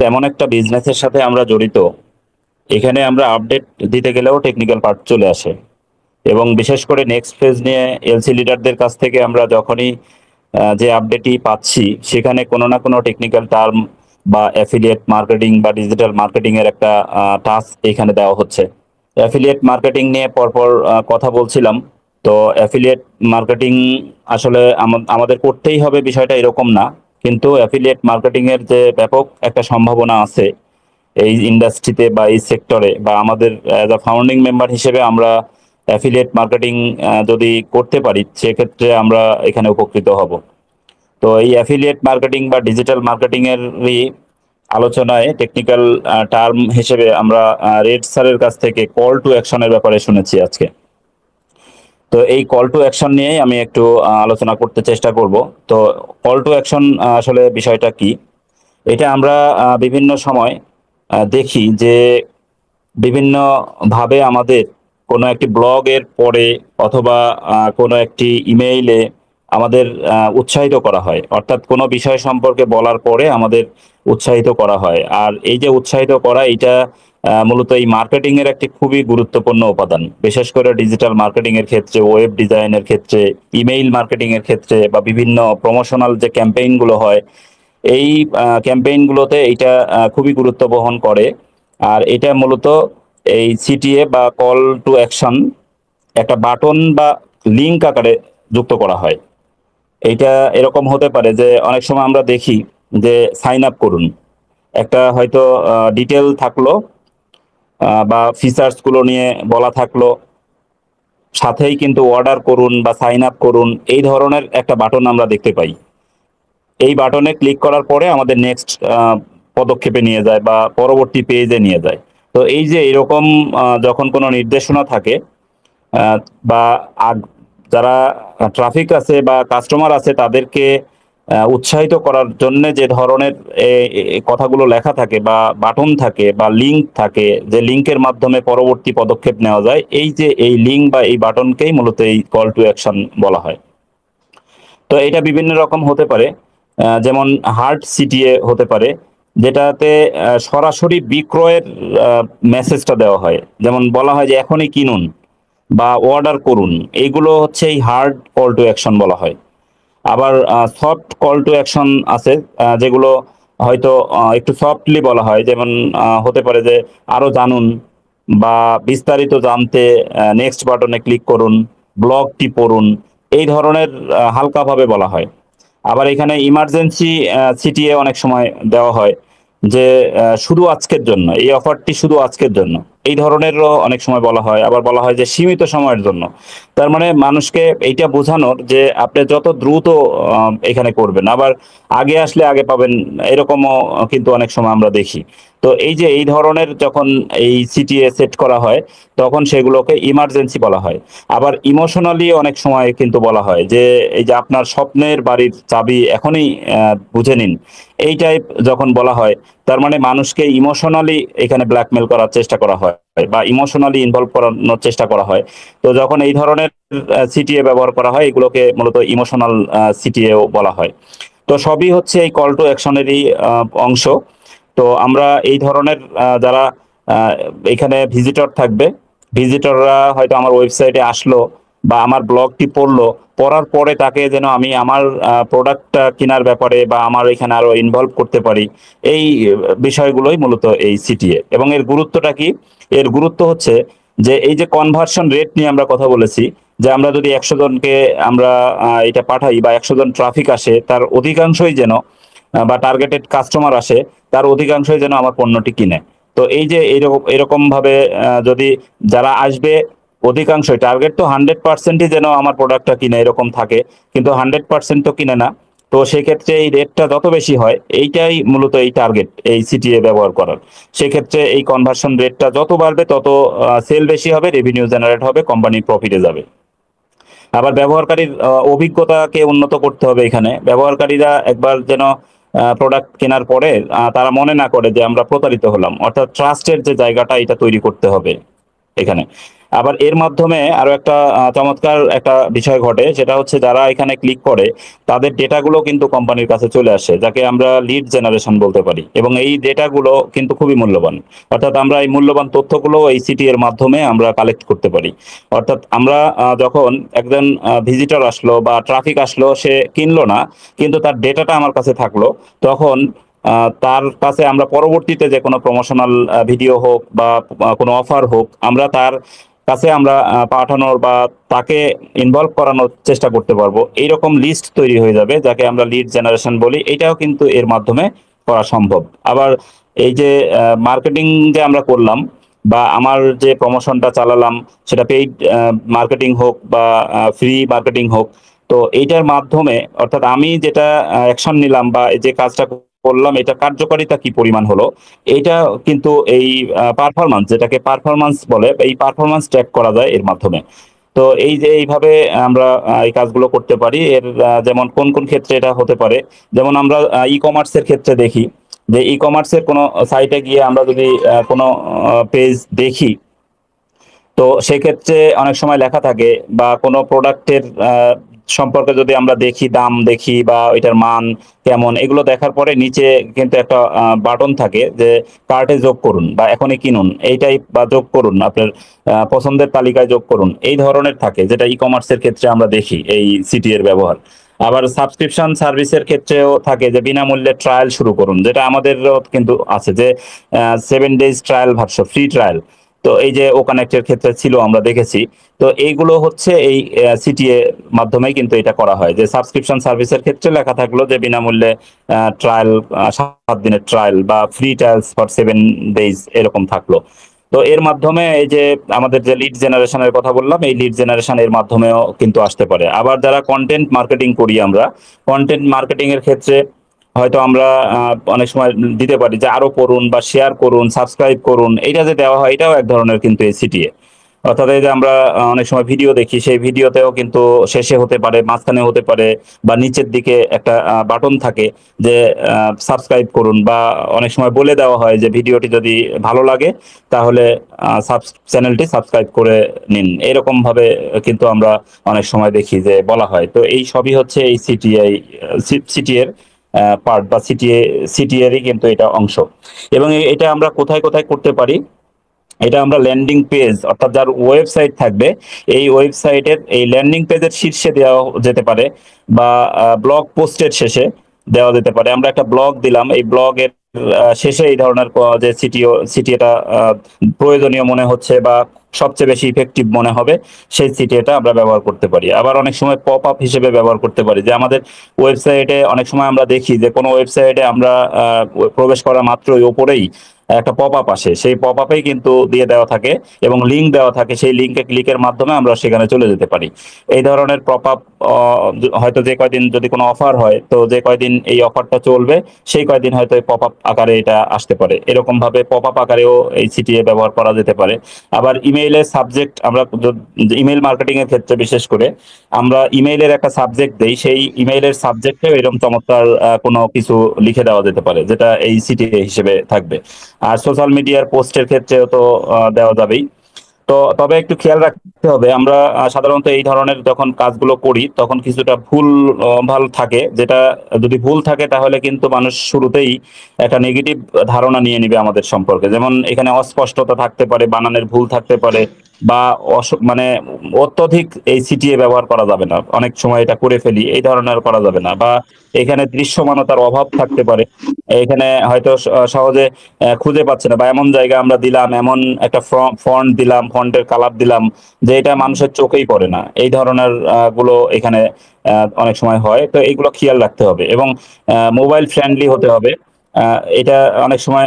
তেমন একটা বিজনেসের সাথে আমরা জড়িত, এখানে আমরা আপডেট দিতে গেলেও টেকনিক্যাল পার্ট চলে আসে। এবং বিশেষ করে নেক্সট ফেজ নিয়ে এলসি লিডারদের কাছ থেকে আমরা যখনই যে আপডেটই পাচ্ছি, সেখানে কোনো না কোনো টেকনিক্যাল টার্ম বা অ্যাফিলিয়েট মার্কেটিং বা ডিজিটাল মার্কেটিং এর একটা টাস্ক এখানে দেওয়া হচ্ছে। অ্যাফিলিয়েট মার্কেটিং নিয়ে পরপর কথা বলছিলাম। তো অ্যাফিলিয়েট মার্কেটিং আসলে আমাদের করতেই হবে বিষয়টা এরকম না, কিন্তু অ্যাফিলিয়েট মার্কেটিং এর যে ব্যাপক একটা সম্ভাবনা আছে এই ইন্ডাস্ট্রিতে বা এই সেক্টরে, বা আমাদের অ্যাজ আ ফাউন্ডিং মেম্বার হিসেবে আমরা অ্যাফিলিয়েট মার্কেটিং যদি করতে পারি, সেক্ষেত্রে আমরা এখানে উপকৃত হব। তো এই অ্যাফিলিয়েট মার্কেটিং বা ডিজিটাল মার্কেটিং এরই আলোচনায় টেকনিক্যাল টার্ম হিসেবে আমরা রেড স্যারের কাছ থেকে কল টু অ্যাকশনের ব্যাপারে শুনেছি আজকে। তো এই কল টু অ্যাকশন নিয়েই আমি একটু আলোচনা করতে চেষ্টা করব। তো কল টু অ্যাকশন আসলে বিষয়টা কি, এটা আমরা বিভিন্ন সময় দেখি যে বিভিন্ন ভাবে আমাদের কোনো একটি ব্লগের পরে অথবা কোনো একটি ইমেইলে আমাদের উৎসাহিত করা হয়, অর্থাৎ কোনো বিষয় সম্পর্কে বলার পরে আমাদের উৎসাহিত করা হয়। আর এই যে উৎসাহিত করা, এটা মূলত এই মার্কেটিং এর একটি খুবই গুরুত্বপূর্ণ উপাদান, বিশেষ করে ডিজিটাল মার্কেটিং এর ক্ষেত্রে, ওয়েব ডিজাইনের ক্ষেত্রে, ইমেইল মার্কেটিং এর ক্ষেত্রে, বা বিভিন্ন প্রমোশনাল যে ক্যাম্পেইন গুলো হয়, এই ক্যাম্পেইন গুলোতে এটা খুবই গুরুত্ব বহন করে। আর এটা মূলত এই সিটিএ বা কল টু অ্যাকশন একটা বাটন বা লিঙ্ক আকারে যুক্ত করা হয়। এইটা এরকম হতে পারে যে অনেক সময় আমরা দেখি যে সাইন আপ করুন, একটা হয়তো ডিটেল থাকলো, বা ফিচার্স গুলো নিয়ে বলা থাকলো, সাথেই কিন্তু অর্ডার করুন বা সাইন আপ করুন এই ধরনের একটা বাটন আমরা দেখতে পাই। এই বাটনে ক্লিক করার পরে আমাদের নেক্সট পদক্ষেপে নিয়ে যায় বা পরবর্তী পেজে নিয়ে যায়। তো এই যে এরকম যখন কোনো নির্দেশনা থাকে, আহ, বা যারা ট্রাফিক আছে বা কাস্টমার আছে তাদেরকে উৎসাহিত করার জন্য যে ধরনের কথাগুলো লেখা থাকে বা বাটন থাকে বা লিঙ্ক থাকে, যে লিঙ্কের মাধ্যমে পরবর্তী পদক্ষেপ নেওয়া যায়, এই যে এই লিঙ্ক বা এই বাটনকেই মূলত এই কল টু অ্যাকশন বলা হয়। তো এটা বিভিন্ন রকম হতে পারে, যেমন হার্ড সিটিএ হতে পারে, যেটাতে সরাসরি বিক্রয়ের মেসেজটা দেওয়া হয়, যেমন বলা হয় যে এখনই কিনুন বা অর্ডার করুন। এইগুলো হচ্ছে এই হার্ড কল টু অ্যাকশন বলা হয়। আবার সফট কল টু অ্যাকশন আছে, যেগুলো হয়তো একটু সফটলি বলা হয়, যেমন হতে পারে যে আরো জানুন বা বিস্তারিত জানতে নেক্সট বাটনে ক্লিক করুন, ব্লগটি পড়ুন, এই ধরনের হালকাভাবে বলা হয়। আবার এখানে ইমার্জেন্সি সিটিএ অনেক সময় দেওয়া হয়, যে শুধু আজকের জন্য এই অফারটি, শুধু আজকের জন্য, এই ধরনেরও অনেক সময় বলা হয়। আবার বলা হয় যে সীমিত সময়ের জন্য। তার মানে মানুষকে এইটা বোঝানোর যে আপনি যত দ্রুত এখানে করবেন, আবার আগে আসলে আগে পাবেন, এরকমও কিন্তু অনেক সময় আমরা দেখি। তো এই যে এই ধরনের যখন এই সিটিএ সেট করা হয়, তখন সেগুলোকে ইমার্জেন্সি বলা হয়। আবার ইমোশনালি অনেক সময় কিন্তু বলা হয় যে এই যে আপনার স্বপ্নের বাড়ির চাবি এখনই বুঝে নিন, এই টাইপ যখন বলা হয়, তার মানে মানুষকে ইমোশনালি এখানে ব্ল্যাকমেল করার চেষ্টা করা হয় বা ইমোশনালি ইনভলভ করানোর চেষ্টা করা হয়। তো যখন এই ধরনের সিটিএ ব্যবহার করা হয়, এগুলোকে মূলত ইমোশনাল সিটিএও বলা হয়। তো সবই হচ্ছে এই কল টু অ্যাকশনেরই অংশ। তো আমরা এই ধরনের যারা আহ, এখানে ভিজিটর থাকবে, ভিজিটররা হয়তো আমার ওয়েবসাইটে আসলো বা আমার ব্লগটি পড়লো, পড়ার পরে তাকে যেন আমি আমার প্রোডাক্টটা কেনার ব্যাপারে বা আমার এখানে আরো ইনভলভ করতে পারি, এই বিষয়গুলোই মূলত এই সিটিএ। এবং এর গুরুত্বটা কি? এর গুরুত্ব হচ্ছে যে এই যে কনভার্সন রেট নিয়ে আমরা কথা বলেছি, যে আমরা যদি 100 জনকে আমরা এটা পাঠাই বা 100 জন ট্রাফিক আসে, তার অধিকাংশই যেন বা টার্গেটেড কাস্টমার আসে, তার অধিকাংশই যেন আমার পণ্যটি কিনে। তো এই যে এরকম এরকম ভাবে যদি যারা আসবে, অধিকাংশই টার্গেট তো 100%ই যেন আমার প্রোডাক্টটা কিনে এরকম থাকে, কিন্তু 100% তো কিনে না। তো সেক্ষেত্রে এই রেটটা যত বেশি হয়, এইটাই মূলত এই টার্গেট এই সিটিএ ব্যবহার করার। সেক্ষেত্রে এই কনভার্সন রেটটা যত বাড়বে, তত সেল বেশি হবে, রেভিনিউ জেনারেট হবে, কোম্পানি প্রফিটে যাবে। আবার ব্যবহারকারীর অভিজ্ঞতাকে উন্নত করতে হবে। এখানে ব্যবহারকারীরা একবার যেন প্রোডাক্ট কেনার পরে তারা মনে না করে যে আমরা প্রতারিত হলাম, অর্থাৎ ট্রাস্টের যে জায়গাটা, এটা তৈরি করতে হবে এখানে। আবার এর মাধ্যমে আরো একটা চমৎকার একটা বিষয় ঘটে, সেটা হচ্ছে যারা এখানে ক্লিক করে তাদের ডেটাগুলো কিন্তু কোম্পানির কাছে চলে আসে, যাকে আমরা লিড জেনারেশন বলতে পারি, এবং এই ডেটাগুলো কিন্তু খুবই মূল্যবান। অর্থাৎ আমরা এই মূল্যবান তথ্যগুলো এই সিটি এর মাধ্যমে আমরা কালেক্ট করতে পারি। অর্থাৎ আমরা যখন একজন ভিজিটর আসলো বা ট্রাফিক আসলো, সে কিনলো না কিন্তু তার ডেটাটা আমার কাছে থাকলো, তখন তার কাছে আমরা পরবর্তীতে যে কোনো প্রমোশনাল ভিডিও হোক বা কোনো অফার হোক, আমরা তার কাছে আমরা পাঠানোর বা তাকে ইনভলভ করানোর চেষ্টা করতে পারবো। এইরকম লিস্ট তৈরি হয়ে যাবে, যাকে আমরা লিড জেনারেশন বলি। এটাও কিন্তু এর মাধ্যমে করা সম্ভব। আবার এই যে মার্কেটিং যে আমরা করলাম বা আমার যে প্রমোশনটা চালালাম, সেটা পেইড মার্কেটিং হোক বা ফ্রি মার্কেটিং হোক, তো এইটার মাধ্যমে অর্থাৎ আমি যেটা অ্যাকশন নিলাম বা যে কাজটা করলাম, এটা কার্যকারিতা কি পরিমাণ হলো, এইটা কিন্তু এই পারফরম্যান্স, যেটাকে পারফরম্যান্স বলে, এই পারফরম্যান্স ট্র্যাক করা যায় এর মাধ্যমে। তো এই যে এইভাবে আমরা এই কাজগুলো করতে পারি। এর যেমন কোন কোন ক্ষেত্রে এটা হতে পারে, যেমন আমরা ই কমার্সের ক্ষেত্রে দেখি যে ই কমার্সের কোনো সাইটে গিয়ে আমরা যদি কোনো পেজ দেখি, তো সেক্ষেত্রে অনেক সময় লেখা থাকে বা কোনো প্রোডাক্টের সম্পর্কে যদি আমরা দেখি, দাম দেখি বা এটার মান কেমন, এগুলো দেখার পরে নিচে কিন্তু একটা বাটন থাকে যে কার্টে যোগ করুন বা এখনই কিনুন, এইটাই বা যোগ করুন, আপনার পছন্দের তালিকায় যোগ করুন, এই ধরনের থাকে, যেটা ই কমার্সের ক্ষেত্রে আমরা দেখি এই সিটি এর ব্যবহার। আবার সাবস্ক্রিপশন সার্ভিসের ক্ষেত্রেও থাকে যে বিনামূল্যে ট্রায়াল শুরু করুন, যেটা আমাদেরও কিন্তু আছে যে 7 days trial version, free trial. তো এই যে ও কানেক্টের ক্ষেত্রে ছিল, আমরা দেখেছি। তো এইগুলো হচ্ছে এই সিটিএ মাধ্যমেই কিন্তু এটা করা হয়, যে সাবস্ক্রিপশন সার্ভিসের ক্ষেত্রে লেখা থাকলো যে বিনামূল্যে ট্রায়াল, 7 দিনের ট্রায়াল বা ফ্রি ট্রায়ালস ফর 7 days, এরকম থাকলো। তো এর মাধ্যমে এই যে আমাদের যে লিড জেনারেশনের কথা বললাম, এই লিড জেনারেশন এর মাধ্যমেও কিন্তু আসতে পারে। আবার যারা কন্টেন্ট মার্কেটিং করি, আমরা কন্টেন্ট মার্কেটিং এর ক্ষেত্রে হয়তো আমরা অনেক সময় দিতে পারি যে আরো পড়ুন বা শেয়ার করুন, সাবস্ক্রাইব করুন, এটা যে দেওয়া হয়, এটাও এক ধরনের কিন্তু এই সিটিএ। অর্থাৎ এই যে আমরা অনেক সময় ভিডিও দেখি, সেই ভিডিওতেও কিন্তু শেষে হতে পারে, মাঝখানে হতে পারে, বা নিচের দিকে একটা বাটন থাকে যে সাবস্ক্রাইব করুন, বা অনেক সময় বলে দেওয়া হয় যে ভিডিওটি যদি ভালো লাগে তাহলে চ্যানেলটি সাবস্ক্রাইব করে নিন, এরকম ভাবে কিন্তু আমরা অনেক সময় দেখি যে বলা হয়। তো এই সবই হচ্ছে এই সিটিএর পার্ট বা সিটিএরই কিন্তু এটা অংশ। এবং এটা আমরা কোথায় কোথায় করতে পারি, এটা আমরা ল্যান্ডিং পেজ, অর্থাৎ যার ওয়েবসাইট থাকবে, এই ওয়েবসাইটের এই ল্যান্ডিং পেজের শীর্ষে দেওয়া যেতে পারে, বা ব্লগ পোস্টের শেষে দেওয়া যেতে পারে। আমরা একটা ব্লগ দিলাম, এই ব্লগের শেষে এই ধরনের যে সিটি এটা প্রয়োজনীয় মনে হচ্ছে বা সবচেয়ে বেশি ইফেক্টিভ মনে হবে, সেই সিটি এটা আমরা ব্যবহার করতে পারি। আবার অনেক সময় পপ আপ হিসেবে ব্যবহার করতে পারি, যে আমাদের ওয়েবসাইটে অনেক সময় আমরা দেখি যে কোনো ওয়েবসাইটে আমরা প্রবেশ করা মাত্রই ওপরেই একটা পপ আপ আসে, সেই পপ আপেই কিন্তু দিয়ে দেওয়া থাকে এবং লিঙ্ক দেওয়া থাকে, সেই লিঙ্কে ক্লিকের মাধ্যমে আমরা সেখানে চলে যেতে পারি। এই ধরনের পপ আপ হয়তো যে কয়দিন যদি কোনো অফার হয়, তো যে কয়দিন এই অফারটা চলবে সেই কয়দিন হয়তো এই পপ আপ আকারে এটা আসতে পারে, এরকম ভাবে পপ আপ আকারেও এই সিটিএ ব্যবহার করা যেতে পারে। আবার ইমেইলের সাবজেক্ট, আমরা ইমেইল মার্কেটিং এর ক্ষেত্রে বিশেষ করে আমরা ইমেইলের একটা সাবজেক্ট দেই, সেই ইমেইলের সাবজেক্টেও এরকম চমৎকার কোনো কিছু লিখে দেওয়া যেতে পারে, যেটা এই সিটিএ হিসেবে থাকবে। আর সোশ্যাল মিডিয়ার পোস্টের ক্ষেত্রেও তো দেওয়া যাবেই। তো তবে একটু খেয়াল রাখতে হবে, আমরা সাধারণত এই ধরনের যখন কাজগুলো করি তখন কিছুটা ভুল ভাল থাকে, যেটা যদি ভুল থাকে তাহলে কিন্তু মানুষ শুরুতেই একটা নেগেটিভ ধারণা নিয়ে নিবে আমাদের সম্পর্কে। যেমন এখানে অস্পষ্টতা থাকতে পারে, বানানের ভুল থাকতে পারে, বা মানে অত্যধিক এই সিটিএ ব্যবহার করা যাবে না, অনেক সময় এটা করে ফেলি, এই ধরনের করা যাবে না। বা এখানে দৃশ্যমানতার অভাব থাকতে পারে, এখানে হয়তো সহজে খুঁজে পাচ্ছে না, বা এমন জায়গা আমরা দিলাম, এমন একটা ফন্ট দিলাম, ফন্টের কালার দিলাম যে এটা মানুষের চোখেই পড়ে না, এই ধরনের গুলো এখানে অনেক সময় হয়। তো এইগুলো খেয়াল রাখতে হবে এবং মোবাইল ফ্রেন্ডলি হতে হবে। এটা অনেক সময়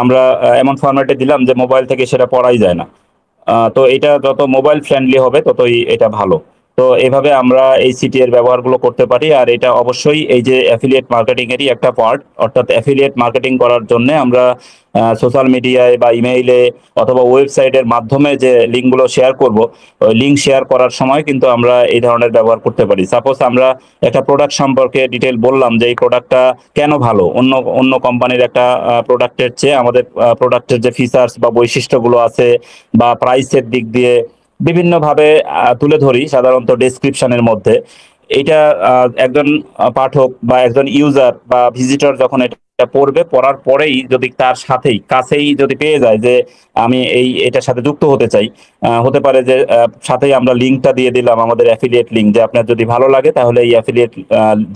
আমরা এমন ফরম্যাটে দিলাম যে মোবাইল থেকে সেটা পড়াই যায় না। তো এটা যত মোবাইল ফ্রেন্ডলি হবে ততই এটা ভালো। তো এভাবে আমরা এই সিটি এর ব্যবহারগুলো করতে পারি। আর এটা অবশ্যই এই যে অ্যাফিলিয়েট মার্কেটিং এরই একটা পার্ট, অর্থাৎ অ্যাফিলিয়েট মার্কেটিং করার জন্য আমরা সোশ্যাল মিডিয়ায় বা ইমেইলে অথবা ওয়েবসাইটের মাধ্যমে যে লিঙ্কগুলো শেয়ার করব, ওই লিঙ্ক শেয়ার করার সময় কিন্তু আমরা এই ধরনের ব্যবহার করতে পারি। সাপোজ আমরা একটা প্রোডাক্ট সম্পর্কে ডিটেল বললাম যে এই প্রোডাক্টটা কেন ভালো, অন্য অন্য কোম্পানির একটা প্রোডাক্টের চেয়ে আমাদের প্রোডাক্টের যে ফিচার্স বা বৈশিষ্ট্যগুলো আছে বা প্রাইসের দিক দিয়ে বিভিন্নভাবে তুলে ধরি, সাধারণত ডেসক্রিপশনের মধ্যে। এটা একজন পাঠক বা একজন ইউজার বা ভিজিটর যখন এটা পড়বে, পড়ার পরেই যদি তার সাথেই কাছেই যদি পেয়ে যায় যে আমি এটার সাথে যুক্ত হতে চাই, হতে পারে যে সাথেই আমরা লিঙ্কটা দিয়ে দিলাম, আমাদের অ্যাফিলিয়েট লিঙ্ক, যে আপনার যদি ভালো লাগে তাহলে এই অ্যাফিলিয়েট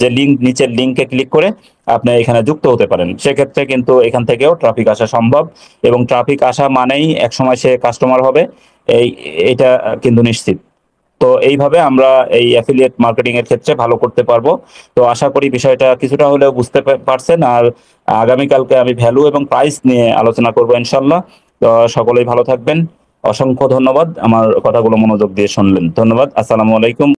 যে লিঙ্ক, নিচের লিঙ্কে ক্লিক করে আপনি এখানে যুক্ত হতে পারেন। সেক্ষেত্রে কিন্তু এখান থেকেও ট্রাফিক আসা সম্ভব, এবং ট্রাফিক আসা মানেই একসময় সে কাস্টমার হবে, এই এটা কিন্তু নিশ্চিত। তো এইভাবে আমরা এই অ্যাফিলিয়েট মার্কেটিং এর ক্ষেত্রে ভালো করতে পারবো। তো আশা করি বিষয়টা কিছুটা হলেও বুঝতে পারছেন। আর আগামীকালকে আমি ভ্যালু এবং প্রাইস নিয়ে আলোচনা করবো ইনশাল্লাহ। তো সকলেই ভালো থাকবেন। অসংখ্য ধন্যবাদ আমার কথাগুলো মনোযোগ দিয়ে শুনলেন। ধন্যবাদ। আসসালামু আলাইকুম।